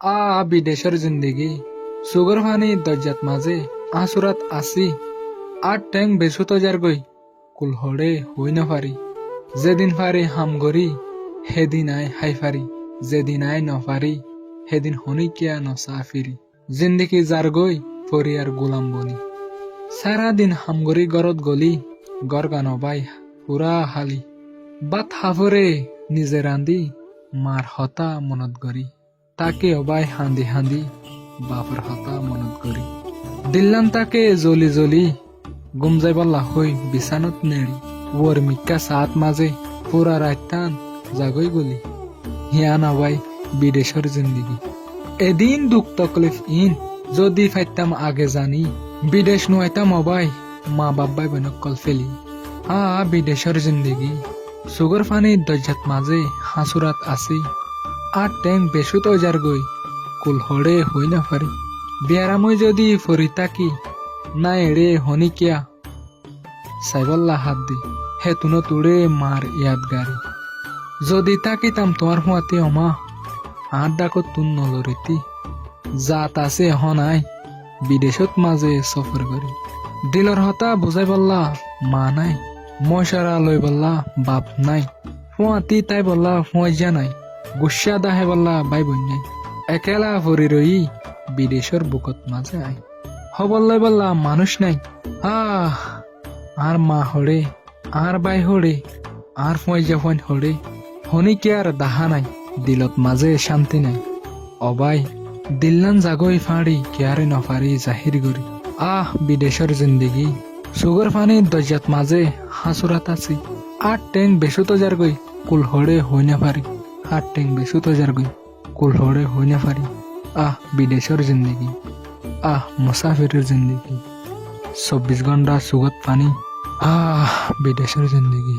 বিদেশের জিন্দেগি সুগর ফানি দরজাত মাঝে আসুরাত আসি আর ট্যাং বেসুত যার গই কুলহরে হই না পারি যেদিন পারি হাম গরি সেদিন আই হাই ফারি যেদিন আই নপারি সেদিন হনিকিয়া নসাফিরি জিন্দেগি যার গই পরিয়ার গোলাম বনি সারাদিন হামগরি গরত গলি গর গান বাই পুরা হালি বাত হাফরে নিজে রান্ধি মার হতা মনত গরি তাকে অবাই হান্দি হান্দি বাপর হতা মনত করি দিল্লাম তাকে জলি জলি গুম যাইবাল্লা হই বিছানত নেড়ি ওর মিক্কা সাত মাঝে পুরা রাইতান জাগই গলি হিয়া নাবাই বিদেশের জিন্দিগি এদিন দুঃখ তকলিফ ইন যদি ফাইতাম আগে জানি বিদেশ নুয়াইতাম অবাই মা বাবাই বনকল ফেলি বিদেশের জিন্দিগি সুগর ফানি দরজাত মাঝে হাসুরাত আসি আর ট্যাং বেসুত যার গই কুলহরে হই না পারি বিয়ারামই যদি ফরি তাকি না এড়ে হনিকিয়া সাইবল্লা হাত দি হে তুনো তুড়ে মার ইয়াদ গারি যদি তাকিতাম তোমার হুয়াতে অমা আর ডাকত তুন নলরিতি জাত আছে হনাই বিদেশত মাঝে সফর করি দিলর হতা বুঝাই বললা মা নাই মশারা লই বললা বাপ নাই হুয়াতি তাই বললা হুঁয়া নাই গুসা দাহে বললা বাই বোন নাই একেলা ভরি রই বিদেশের বুকত মাঝে আই হবল্লাই বললা মানুষ নাই আর মা হরে আর বাই হরে আর ফয়জা ফয়ন হরে হনি কি আর দাহা নাই দিলত মাঝে শান্তি নাই অবাই দিল্লান জাগই ফাড়ি কেয়ারে নফারি জাহির গরি বিদেশের জিন্দেগি সুগর ফানি দরজাত মাঝে হাসুরাত আছি আর ট্যাং বেসুত যার গই কুলহরে হই না পারি আর ট্যাং বেসুত যার গই কুলহরে হই না পারি বিদেশের জিন্দেগি মুসাফিরের জিন্দেগি 24 ঘন্টা সুগত পানি বিদেশের জিন্দেগি